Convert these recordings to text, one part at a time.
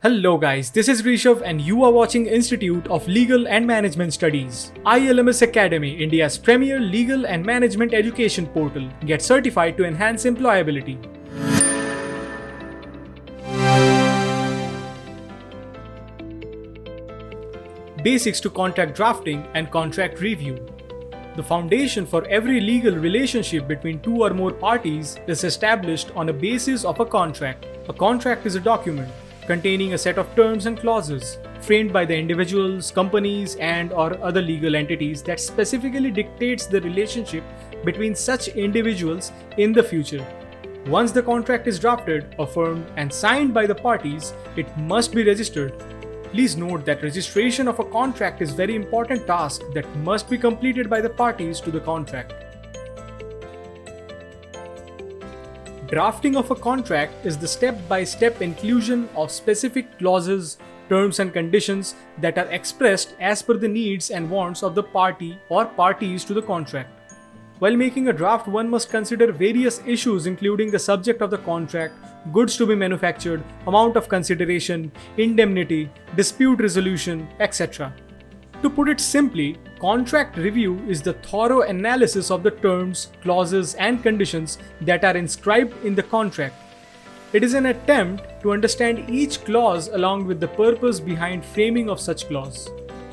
Hello guys, this is Rishabh and you are watching Institute of Legal and Management Studies. ILMS Academy, India's premier legal and management education portal. Get certified to enhance employability. Basics to contract drafting and contract review. The foundation for every legal relationship between two or more parties is established on a basis of a contract. A contract is a document containing a set of terms and clauses framed by the individuals, companies, and or other legal entities that specifically dictates the relationship between such individuals in the future. Once the contract is drafted, affirmed, and signed by the parties, it must be registered. Please note that registration of a contract is a very important task that must be completed by the parties to the contract. Drafting of a contract is the step-by-step inclusion of specific clauses, terms and conditions that are expressed as per the needs and wants of the party or parties to the contract. While making a draft, one must consider various issues including the subject of the contract, goods to be manufactured, amount of consideration, indemnity, dispute resolution, etc. To put it simply, contract review is the thorough analysis of the terms, clauses, and conditions that are inscribed in the contract. It is an attempt to understand each clause along with the purpose behind framing of such clause.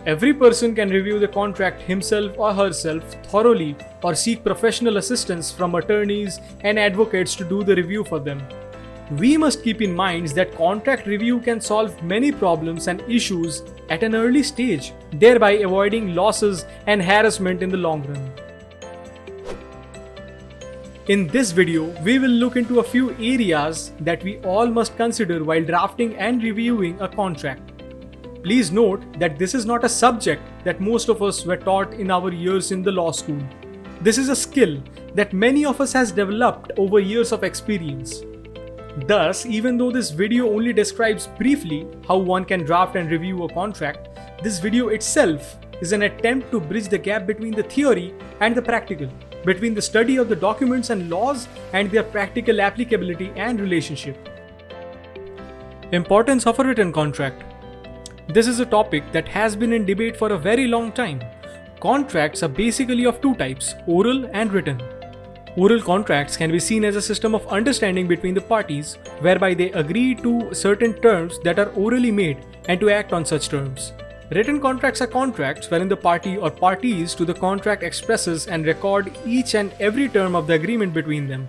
Every person can review the contract himself or herself thoroughly or seek professional assistance from attorneys and advocates to do the review for them. We must keep in mind that contract review can solve many problems and issues at an early stage, thereby avoiding losses and harassment in the long run. In this video, we will look into a few areas that we all must consider while drafting and reviewing a contract. Please note that this is not a subject that most of us were taught in our years in the law school. This is a skill that many of us has developed over years of experience. Thus, even though this video only describes briefly how one can draft and review a contract, this video itself is an attempt to bridge the gap between the theory and the practical, between the study of the documents and laws and their practical applicability and relationship. Importance of a written contract. This is a topic that has been in debate for a very long time. Contracts are basically of two types, oral and written. Oral contracts can be seen as a system of understanding between the parties whereby they agree to certain terms that are orally made and to act on such terms. Written contracts are contracts wherein the party or parties to the contract expresses and record each and every term of the agreement between them.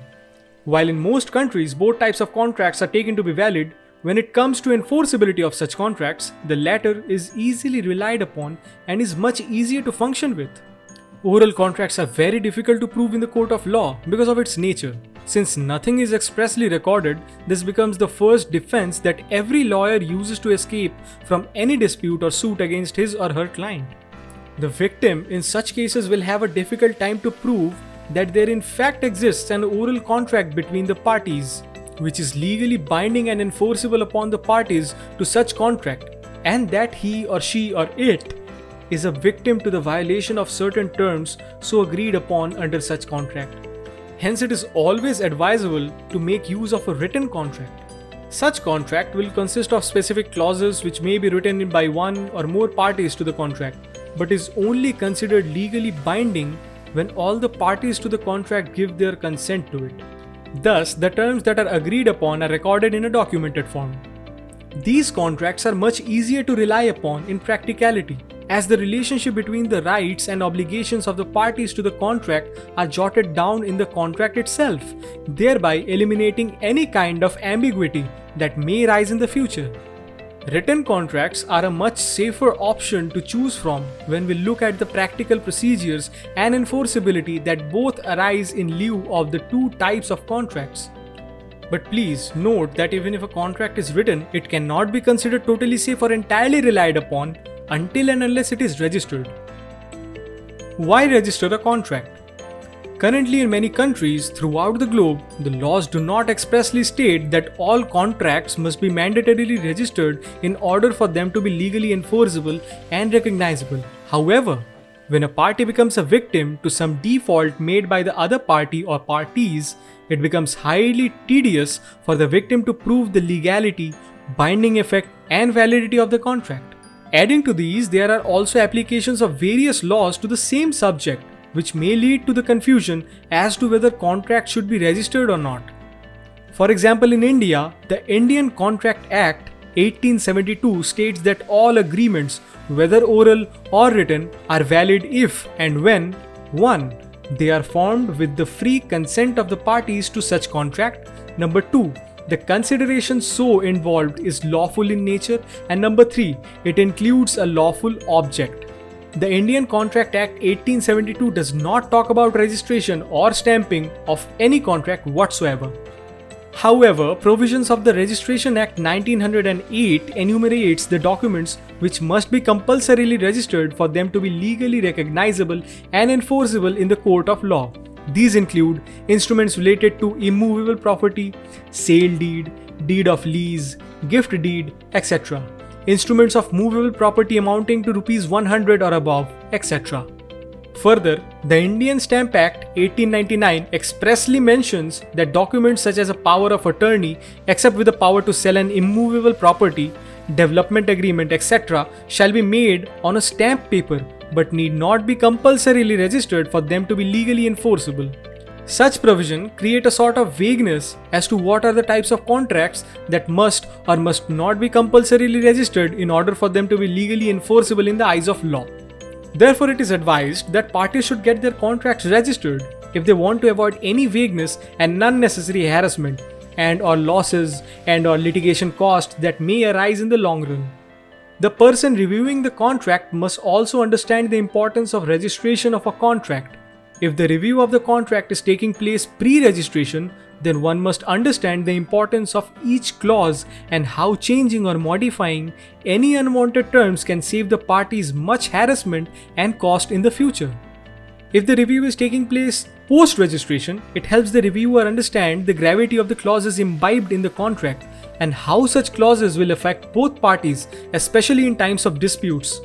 While in most countries both types of contracts are taken to be valid, when it comes to enforceability of such contracts, the latter is easily relied upon and is much easier to function with. Oral contracts are very difficult to prove in the court of law because of its nature. Since nothing is expressly recorded, this becomes the first defense that every lawyer uses to escape from any dispute or suit against his or her client. The victim in such cases will have a difficult time to prove that there in fact exists an oral contract between the parties, which is legally binding and enforceable upon the parties to such contract, and that he or she or it is a victim to the violation of certain terms so agreed upon under such contract. Hence, it is always advisable to make use of a written contract. Such contract will consist of specific clauses which may be written in by one or more parties to the contract, but is only considered legally binding when all the parties to the contract give their consent to it. Thus, the terms that are agreed upon are recorded in a documented form. These contracts are much easier to rely upon in practicality, as the relationship between the rights and obligations of the parties to the contract are jotted down in the contract itself, thereby eliminating any kind of ambiguity that may rise in the future. Written contracts are a much safer option to choose from when we look at the practical procedures and enforceability that both arise in lieu of the two types of contracts. But please note that even if a contract is written, it cannot be considered totally safe or entirely relied upon until and unless it is registered. Why register a contract? Currently, in many countries throughout the globe, the laws do not expressly state that all contracts must be mandatorily registered in order for them to be legally enforceable and recognizable. However, when a party becomes a victim to some default made by the other party or parties, it becomes highly tedious for the victim to prove the legality binding effect, and validity of the contract. Adding to these, there are also applications of various laws to the same subject, which may lead to the confusion as to whether contracts should be registered or not. For example, in India, the Indian Contract Act 1872 states that all agreements, whether oral or written, are valid if and when 1. They are formed with the free consent of the parties to such contract. 2. The consideration so involved is lawful in nature. And 3. It includes a lawful object. The Indian Contract Act 1872 does not talk about registration or stamping of any contract whatsoever. However, provisions of the Registration Act 1908 enumerates the documents which must be compulsorily registered for them to be legally recognizable and enforceable in the court of law. These include instruments related to immovable property, sale deed, deed of lease, gift deed, etc. Instruments of movable property amounting to Rs 100 or above, etc. Further, the Indian Stamp Act 1899 expressly mentions that documents such as a power of attorney, except with the power to sell an immovable property, development agreement, etc., shall be made on a stamp paper but need not be compulsorily registered for them to be legally enforceable. Such provision create a sort of vagueness as to what are the types of contracts that must or must not be compulsorily registered in order for them to be legally enforceable in the eyes of law. Therefore, it is advised that parties should get their contracts registered if they want to avoid any vagueness and unnecessary harassment and/or losses and/or litigation costs that may arise in the long run. The person reviewing the contract must also understand the importance of registration of a contract. If the review of the contract is taking place pre-registration, then one must understand the importance of each clause and how changing or modifying any unwanted terms can save the parties much harassment and cost in the future. If the review is taking place post-registration, it helps the reviewer understand the gravity of the clauses imbibed in the contract and how such clauses will affect both parties, especially in times of disputes.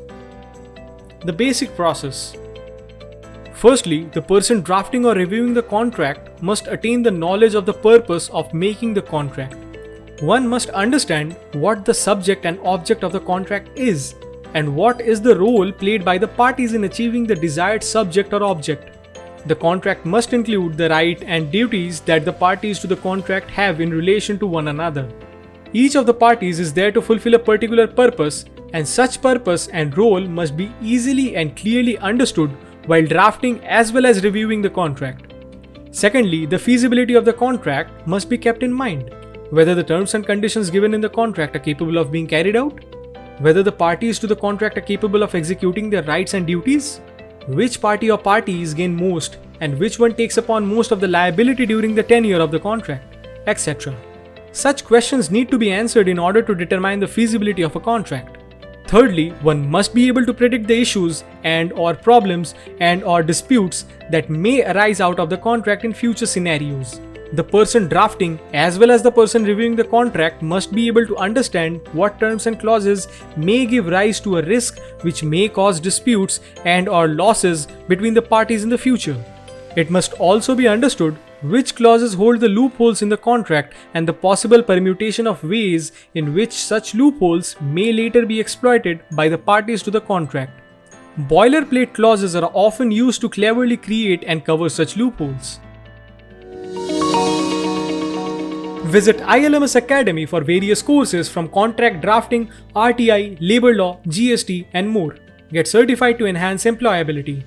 The basic process. Firstly, the person drafting or reviewing the contract must attain the knowledge of the purpose of making the contract. One must understand what the subject and object of the contract is, and what is the role played by the parties in achieving the desired subject or object. The contract must include the right and duties that the parties to the contract have in relation to one another. Each of the parties is there to fulfill a particular purpose, and such purpose and role must be easily and clearly understood while drafting as well as reviewing the contract. Secondly, the feasibility of the contract must be kept in mind. Whether the terms and conditions given in the contract are capable of being carried out, whether the parties to the contract are capable of executing their rights and duties, which party or parties gain most, and which one takes upon most of the liability during the tenure of the contract, etc. Such questions need to be answered in order to determine the feasibility of a contract. Thirdly, one must be able to predict the issues and/or problems and/or disputes that may arise out of the contract in future scenarios. The person drafting as well as the person reviewing the contract must be able to understand what terms and clauses may give rise to a risk which may cause disputes and/or losses between the parties in the future. It must also be understood which clauses hold the loopholes in the contract and the possible permutation of ways in which such loopholes may later be exploited by the parties to the contract. Boilerplate clauses are often used to cleverly create and cover such loopholes. Visit ILMS Academy for various courses from contract drafting, RTI, labor law, GST, and more. Get certified to enhance employability.